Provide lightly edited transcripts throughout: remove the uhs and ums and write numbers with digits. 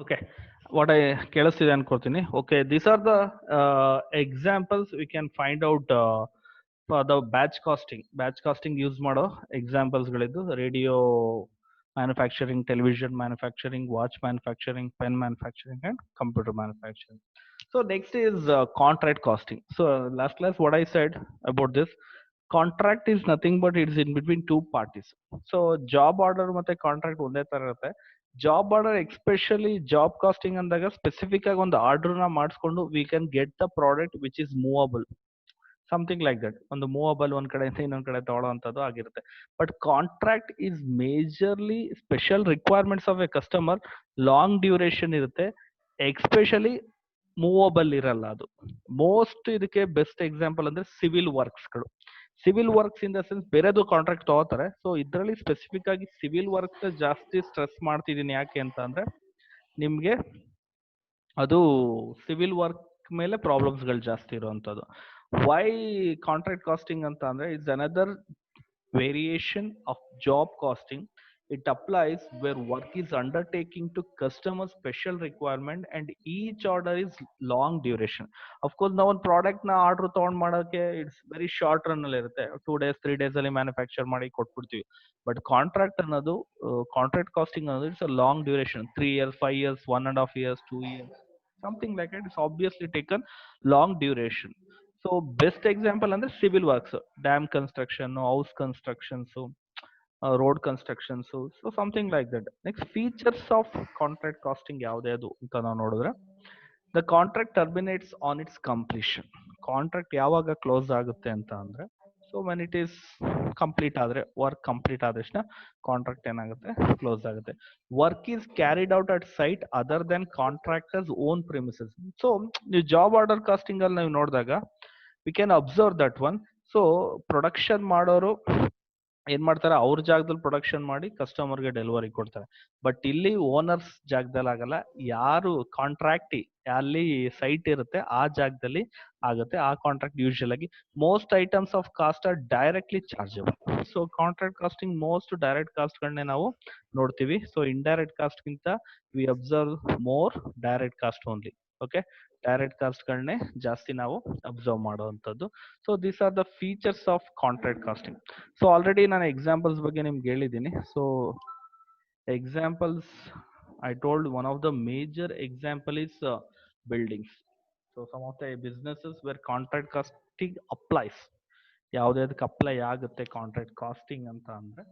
Okay, what I ಕೇಳಿಸ್ತಿದೆ ಅನ್ಕೋತೀನಿ. Okay, these are the examples we can find out for the batch costing use ಮಾಡೋ examples ಗಳಿದ್ದು radio manufacturing, television manufacturing, watch manufacturing, pen manufacturing and computer manufacturing. So next is contract costing. So last class what I said about this, contract is nothing but it's in between two parties. So job order ಮತ್ತೆ contract ಒಂದೇ ತರ ಇರುತ್ತೆ. Job order especially job costing ಅಂದಾಗ specific ಆಗಿ ಒಂದು order ನ ಮಾಡಿಸ್ಕೊಂಡು we can get the product which is movable, something like that. ಒಂದು ಮೂವಬಲ್ ಒಂದ್ ಕಡೆಯಿಂದ ಇನ್ನೊಂದ್ ಕಡೆ ತಗೊಳ್ಳೋವಂಥದ್ದು ಆಗಿರುತ್ತೆ. But contract is majorly special requirements of a customer, long duration ಇರುತ್ತೆ, ಎಕ್ಸ್ಪೆಷಲಿ ಮೂವಬಲ್ ಇರಲ್ಲ ಅದು. ಮೋಸ್ಟ್ ಇದಕ್ಕೆ ಬೆಸ್ಟ್ ಎಕ್ಸಾಂಪಲ್ ಅಂದ್ರೆ ಸಿವಿಲ್ ವರ್ಕ್ಸ್ಗಳು. Civil works in the sense ಬೇರೆದು ಕಾಂಟ್ರಾಕ್ಟ್ ತಗೋತಾರೆ. ಸೊ ಇದರಲ್ಲಿ ಸ್ಪೆಸಿಫಿಕ್ ಆಗಿ ಸಿವಿಲ್ ವರ್ಕ್ ಜಾಸ್ತಿ ಸ್ಟ್ರೆಸ್ ಮಾಡ್ತಿದ್ದೀನಿ. ಯಾಕೆ ಅಂತ ಅಂದ್ರೆ ನಿಮ್ಗೆ ಅದು ಸಿವಿಲ್ ವರ್ಕ್ ಮೇಲೆ ಪ್ರಾಬ್ಲಮ್ಸ್ಗಳು ಜಾಸ್ತಿ ಇರುವಂತದ್ದು. ವೈ ಕಾಂಟ್ರಾಕ್ಟ್ ಕಾಸ್ಟಿಂಗ್ ಅಂತ ಅಂದ್ರೆ it's another variation of job costing. It applies where work is undertaking to customer special requirement and each order is long duration. Of course ನಾವು ಒಂದು ಪ್ರಾಡಕ್ಟ್ ನ ಆರ್ಡರ್ ತಗೊಂಡ್ ಮಾಡೋಕೆ ಇಟ್ಸ್ ವೆರಿ ಶಾರ್ಟ್ ರನ್ ಅಲ್ಲಿ ಇರುತ್ತೆ, 2 days 3 days ಅಲ್ಲಿ manufacture ಮಾಡಿ ಕೊಟ್ಬಿಡ್ತೀವಿ. But contract ಅನ್ನೋದು, ಕಾಂಟ್ರಾಕ್ಟ್ ಕಾಸ್ಟಿಂಗ್ ಅನ್ನೋದು it's a long duration, 3 years 5 years 1.5 years 2 years, something like that. It's obviously taken long duration. So best example ಅಂದ್ರೆ civil works, dam construction, house constructions, road constructions, so something like that. Next features of contract costing ಯಾವುದೇ ಅದು ಅಂತ ನಾವು ನೋಡಿದ್ರೆ, the contract terminates on its completion. Contract ಯಾವಾಗ close ಆಗುತ್ತೆ ಅಂತ ಅಂದ್ರೆ, so when it is complete ಆದ್ರೆ, ವರ್ಕ್ ಕಂಪ್ಲೀಟ್ ಆದ ತಕ್ಷಣ ಕಾಂಟ್ರಾಕ್ಟ್ ಏನಾಗುತ್ತೆ, ಕ್ಲೋಸ್ ಆಗುತ್ತೆ. Work is carried out at site other than contractor's own premises. So ನೀವು ಜಾಬ್ ಆರ್ಡರ್ ಕಾಸ್ಟಿಂಗ್ ಅಲ್ಲಿ ನೀವು ನೋಡಿದಾಗ we can observe that one. So production ಮಾಡೋರು ಏನ್ ಮಾಡ್ತಾರೆ, ಅವ್ರ ಜಾಗದಲ್ಲಿ ಪ್ರೊಡಕ್ಷನ್ ಮಾಡಿ ಕಸ್ಟಮರ್ಗೆ ಡೆಲಿವರಿ ಕೊಡ್ತಾರೆ. ಬಟ್ ಇಲ್ಲಿ ಓನರ್ಸ್ ಜಾಗದಲ್ಲಿ ಆಗಲ್ಲ, ಯಾರು ಕಾಂಟ್ರಾಕ್ಟಿ ಅಲ್ಲಿ ಸೈಟ್ ಇರುತ್ತೆ ಆ ಜಾಗದಲ್ಲಿ ಆಗುತ್ತೆ. ಆ ಕಾಂಟ್ರಾಕ್ಟ್ ಯೂಶುವಲ್ ಆಗಿ most items of cost are directly chargeable. So contract costing most direct cost ಗಳನ್ನೇ ನಾವು ನೋಡ್ತೀವಿ. ಸೊ ಇಂಡೈರೆಕ್ಟ್ ಕಾಸ್ಟ್ ಗಿಂತ we observe more direct cost only. Okay, direct cost ಗಳನ್ನೇ ಜಾಸ್ತಿ ನಾವು ಅಬ್ಸರ್ವ್ ಮಾಡುವಂತದ್ದು. So these are the features of contract costing. So already ನಾನು examples ಬಗ್ಗೆ ನಿಮ್ಗೆ ಹೇಳಿದ್ದೀನಿ. ಸೊ examples I told one of the major example is buildings. So some of the businesses where contract costing applies. ಯಾವುದಕ್ಕೆ apply ಆಗುತ್ತೆ contract costing ಅಂತ ಅಂದ್ರೆ,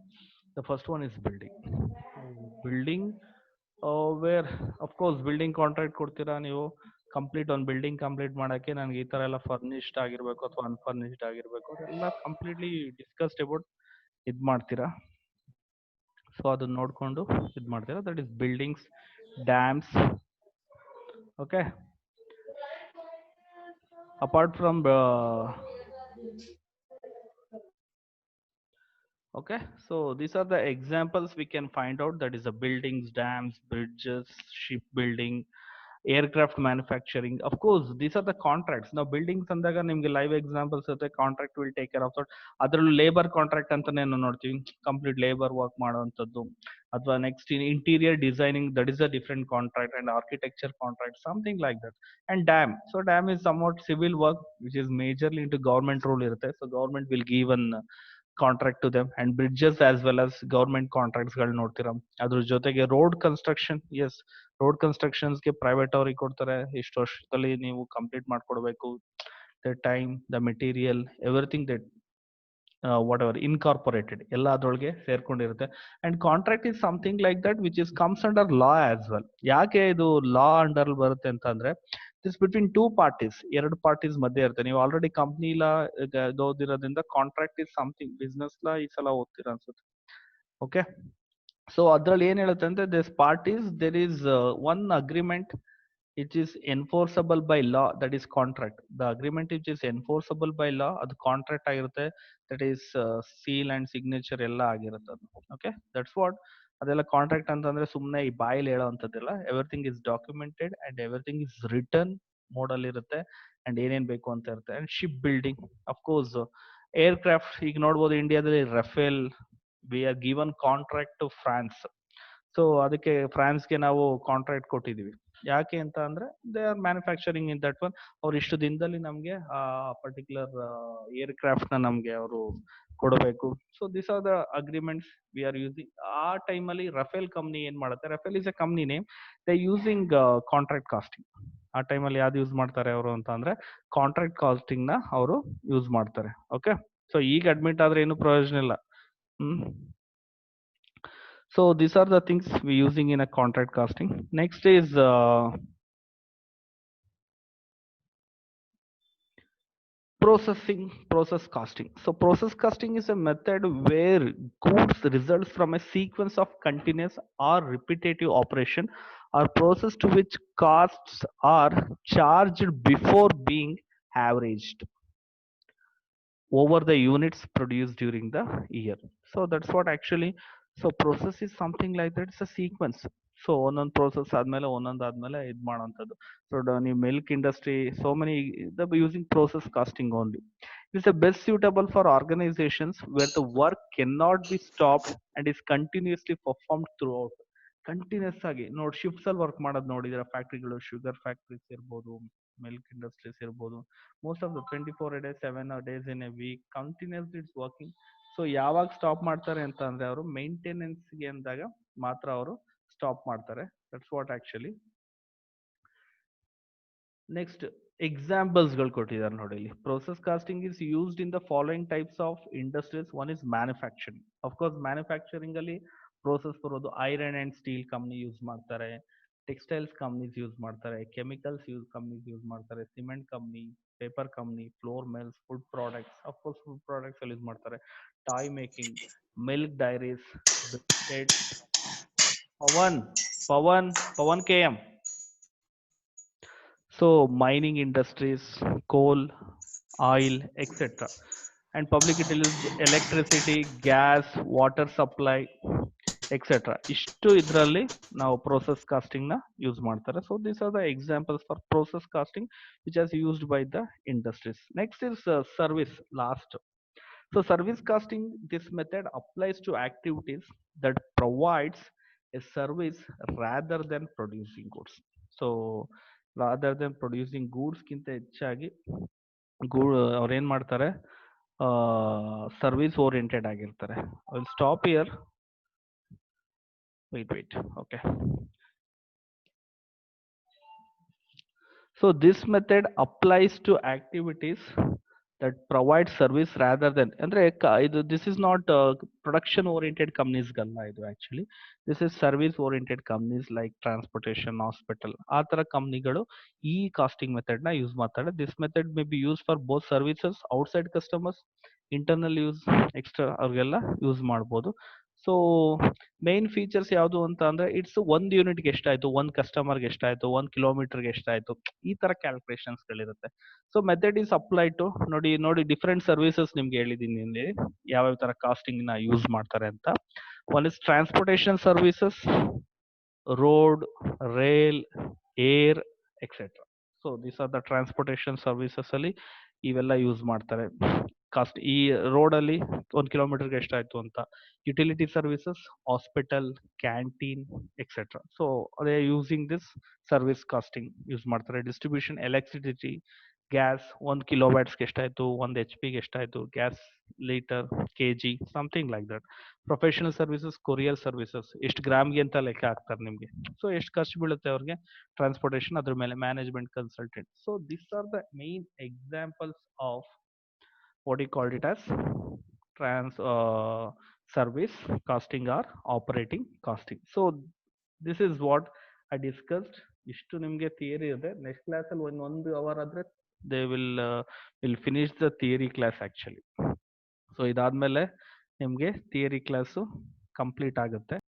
the first one is building. Building where of course building contract ಕೊಡ್ತೀರಾ ನೀವು, complete ಒಂದು building complete ಮಾಡಕ್ಕೆ ನನಗೆ ಈ ತರ ಎಲ್ಲ ಫರ್ನಿಶ್ಡ್ ಆಗಿರ್ಬೇಕು ಅಥವಾ ಅನ್ಫರ್ನಿಶ್ಡ್ ಆಗಿರ್ಬೇಕು, ಅದೆಲ್ಲ ಕಂಪ್ಲೀಟ್ಲಿ ಡಿಸ್ಕಸ್ಡ್ ಅಬೌಟ್ ಇದ್ ಮಾಡ್ತೀರಾ. ಸೊ ಅದನ್ನ ನೋಡ್ಕೊಂಡು ಇದ್ ಮಾಡ್ತೀರಾ. That is buildings, dams. Okay, apart from okay, so these are the examples we can find out. That is the buildings, dams, bridges, shipbuilding, aircraft manufacturing. Of course these are the contracts. Now buildings ಅಂದಾಗ ನಿಮ್ಗೆ live examples ಇರುತ್ತೆ. Contract will take care of that. ಅದರಲ್ಲೂ labour contract ಅಂತಾನೆ ನೋಡ್ತೀವಿ, complete labour work ಮಾಡುವಂಥದ್ದು. ಅಥವಾ next interior designing, that is a different contract, and architecture contract, something like that. And dam, so dam is somewhat civil work which is majorly into government rule ಇರುತ್ತೆ. So government will give an contract to them. And bridges as well as government contracts ಗಳು ನೋಡ್ತೀರಾ. ಅದ್ರ ಜೊತೆಗೆ road construction, yes, road constructions ಗೆ private ಅವ್ರಿಗೆ ಕೊಡ್ತಾರೆ. ಇಷ್ಟು ವರ್ಷದಲ್ಲಿ ನೀವು ಕಂಪ್ಲೀಟ್ ಮಾಡ್ಕೊಡ್ಬೇಕು. The time, the material, everything that whatever incorporated ಎಲ್ಲ ಅದ್ರೊಳಗೆ ಸೇರ್ಕೊಂಡಿರುತ್ತೆ. And contract is something like that which is comes under law as well. ಯಾಕೆ ಇದು ಲಾ ಅಂಡರ್ ಬರುತ್ತೆ ಅಂತ ಅಂದ್ರೆ, ಇಟ್ಸ್ ಬಿಟ್ವೀನ್ ಟೂ ಪಾರ್ಟೀಸ್, ಎರಡು ಪಾರ್ಟೀಸ್ ಮಧ್ಯೆ ಇರುತ್ತೆ. ನೀವು ಆಲ್ರೆಡಿ ಕಂಪ್ನಿ ಲಾ ಓದಿರೋದ್ರಿಂದ contract is something, business law ಈ ಸಲ ಓದ್ತೀರಾ ಅನ್ಸುತ್ತೆ. ಓಕೆ, ಸೊ ಅದ್ರಲ್ಲಿ ಏನ್ ಹೇಳುತ್ತೆ ಅಂದ್ರೆ, this parties there is one agreement which is enforceable by law, that is contract. The agreement which is enforceable by law, ಅದು ಕಾಂಟ್ರಾಕ್ಟ್ ಆಗಿರುತ್ತೆ. That is seal and signature ಎಲ್ಲ ಆಗಿರುತ್ತೆ ಅದು. Okay, that's what. ಅದೆಲ್ಲ ಕಾಂಟ್ರಾಕ್ಟ್ ಅಂತಂದ್ರೆ ಸುಮ್ಮನೆ ಈ ಬಾಯಲ್ಲಿ ಹೇಳೋ ಅಂತದಿಲ್ಲ. Everything is documented and everything is written mode ಅಲ್ಲಿ ಇರುತ್ತೆ. ಅಂಡ್ ಏನೇನ್ ಬೇಕು ಅಂತ ಇರುತ್ತೆ. And ship building, of course aircraft, ಈಗ ನೋಡ್ಬೋದು ಇಂಡಿಯಾದಲ್ಲಿ Rafale, we are given contract to France. ಸೊ ಅದಕ್ಕೆ ಫ್ರಾನ್ಸ್ಗೆ ನಾವು ಕಾಂಟ್ರಾಕ್ಟ್ ಕೊಟ್ಟಿದ್ದೀವಿ. ಯಾಕೆ ಅಂತ ಅಂದ್ರೆ they are manufacturing in that one. ಅವ್ರು ಇಷ್ಟು ದಿನದಲ್ಲಿ ನಮಗೆ ಆ ಪರ್ಟಿಕ್ಯುಲರ್ ಏರ್ಕ್ರಾಫ್ಟ್ ನ ನಮಗೆ ಅವರು ಕೊಡಬೇಕು. So this are the agreements we are using. ಆ ಟೈಮಲ್ಲಿ ರಫೇಲ್ ಕಂಪ್ನಿ ಏನ್ ಮಾಡುತ್ತೆ, Rafale is a company name, they using contract costing. ಆ ಟೈಮಲ್ಲಿ ಯಾವ್ದು ಯೂಸ್ ಮಾಡ್ತಾರೆ ಅವರು ಅಂತ ಅಂದ್ರೆ ಕಾಂಟ್ರಾಕ್ಟ್ ಕಾಸ್ಟಿಂಗ್ ನ ಅವರು ಯೂಸ್ ಮಾಡ್ತಾರೆ. ಓಕೆ, ಸೊ ಈಗ ಅಡ್ಮಿಟ್ ಆದ್ರೆ ಏನು ಪ್ರಯೋಜನ ಇಲ್ಲ. So these are the things we using in a contract costing. Next is process costing. So process costing is a method where goods results from a sequence of continuous or repetitive operation or process to which costs are charged before being averaged over the units produced during the year. So that's what actually, so process is something like that. It's a sequence. So ಒಂದೊಂದು process ಆದ್ಮೇಲೆ ಒಂದೊಂದಾದ್ಮೇಲೆ ಇದು ಮಾಡೋಂಥದ್ದು. So ನೀವು milk industry, so many the using process casting only. It's a best suitable for organizations where the work cannot be stopped and is continuously performed throughout. Continuous ಆಗಿ ನೋಡಿ shifts ಅಲ್ಲಿ work ಮಾಡೋದು ನೋಡಿದ್ರೆ ಫ್ಯಾಕ್ಟ್ರಿಗಳು, ಶುಗರ್ ಫ್ಯಾಕ್ಟ್ರೀಸ್ ಇರ್ಬೋದು, milk industries ಇರ್ಬೋದು, most of the 24/7 days in a week continuously it's working. So ಯಾವಾಗ stop ಮಾಡ್ತಾರೆ ಅಂತ ಅಂದ್ರೆ ಅವರು ಮೇಂಟೆನೆನ್ಸ್ಗೆ ಅಂದಾಗ ಮಾತ್ರ ಅವರು ಸ್ಟಾಪ್ ಮಾಡ್ತಾರೆ. That's what actually. ನೆಕ್ಸ್ಟ್ ಎಕ್ಸಾಂಪಲ್ಸ್ಗಳು ಕೊಟ್ಟಿದ್ದಾರೆ ನೋಡಿ ಇಲ್ಲಿ. Process casting is used in the following types of industries. One is manufacturing. Of course manufacturing ಅಲ್ಲಿ ಪ್ರೋಸೆಸ್ ಬರೋದು iron and steel company use ಮಾಡ್ತಾರೆ, ಟೆಕ್ಸ್ಟೈಲ್ಸ್ ಕಂಪ್ನೀಸ್ ಯೂಸ್ ಮಾಡ್ತಾರೆ, ಕೆಮಿಕಲ್ಸ್ ಕಂಪ್ನೀಸ್ ಯೂಸ್ ಮಾಡ್ತಾರೆ, cement company, paper company, flour mills, food products, of course food products ಅಲ್ಲಿ use ಮಾಡ್ತಾರೆ, toy making, milk dairies, biscuits. Pavan Pavan Pavan K M. So mining industries, coal, oil, etc. And public utilities, electricity, gas, water supply, etc. ಇಷ್ಟು ಇದರಲ್ಲಿ ನಾವು process casting ನ use ಮಾಡ್ತಾರೆ. So these are the examples for process casting which is used by the industries. Next is service, last. So service costing, this method applies to activities that provides a service rather than producing goods. So rather than producing goods ಗಿಂತ ಹೆಚ್ಚಾಗಿ ಅವ್ರು ಏನ್ ಮಾಡ್ತಾರೆ, service oriented ಆಗಿರ್ತಾರೆ. I will stop here. wait okay. So this method applies to activities that provide service rather than, ಅಂದ್ರೆ ಇದು this is not production oriented companies ಗಲ್ಲ ಇದು. Actually this is service oriented companies like transportation, hospital, ಆ ತರ ಕಂಪ್ನಿಗಳು ಈ casting method ನ use ಮಾಡ್ತಾರೆ. This method may be use for both services, outside customers, internal use, extra ಅವ್ರಿಗೆಲ್ಲ use ಮಾಡ್ಬೋದು. So main features ಯಾವುದು ಅಂತ ಅಂದ್ರೆ ಇಟ್ಸ್ ಒಂದ್ ಯೂನಿಟ್ಗೆ ಎಷ್ಟಾಯ್ತು, ಒಂದ್ ಕಸ್ಟಮರ್ಗೆ ಎಷ್ಟಾಯ್ತು, 1 ಕಿಲೋಮೀಟರ್ಗೆ ಎಷ್ಟಾಯ್ತು, ಈ ತರ ಕ್ಯಾಲ್ಕುಲೇಷನ್ಸ್ ಗಳಿರುತ್ತೆ. So method is apply to ನೋಡಿ ಡಿಫ್ರೆಂಟ್ ಸರ್ವಿಸಸ್ ನಿಮ್ಗೆ ಹೇಳಿದೀನಿ ಇಲ್ಲಿ ಯಾವ ತರ ಕಾಸ್ಟಿಂಗ್ ನ ಯೂಸ್ ಮಾಡ್ತಾರೆ ಅಂತ. One is transportation services, road, rail, air, etcetera. So these are the transportation services ಅಲ್ಲಿ ಇವೆಲ್ಲ ಯೂಸ್ ಮಾಡ್ತಾರೆ. ಕಾಸ್ಟ್ ಈ ರೋಡ್ ಅಲ್ಲಿ 1 ಕಿಲೋಮೀಟರ್ಗೆ ಎಷ್ಟಾಯ್ತು ಅಂತ. Utility services, hospital, canteen, etcetera. So ಅದೇ using this service costing use ಮಾಡ್ತಾರೆ. ಡಿಸ್ಟ್ರಿಬ್ಯೂಷನ್, ಎಲೆಕ್ಟ್ರಿಸಿಟಿ, ಗ್ಯಾಸ್ 1 ಕಿಲೋವ್ಯಾಟ್ಸ್ಗೆ ಎಷ್ಟಾಯ್ತು, 1 HP ಎಷ್ಟಾಯ್ತು, gas litre, KG, something like that. Professional services, courier services, ಎಷ್ಟು ಗ್ರಾಮ್ಗೆ ಅಂತ ಲೆಕ್ಕ ಹಾಕ್ತಾರೆ ನಿಮ್ಗೆ. ಸೊ ಎಷ್ಟು ಖರ್ಚು ಬೀಳುತ್ತೆ ಅವ್ರಿಗೆ ಟ್ರಾನ್ಸ್ಪೋರ್ಟೇಷನ್, ಅದ್ರ ಮೇಲೆ management consultant. So this are the main examples of what you called it as service costing or operating costing. So this is what I discussed. ಇಷ್ಟು ನಿಮ್ಗೆ ಥಿಯರಿ ಇದೆ. ನೆಕ್ಸ್ಟ್ ಕ್ಲಾಸ್ ಅಲ್ಲಿ ಒಂದು ಅವರ್ ಆದ್ರೆ they will finish the theory class actually. So ಇದಾದ್ಮೇಲೆ ನಿಮ್ಗೆ theory class complete ಆಗುತ್ತೆ.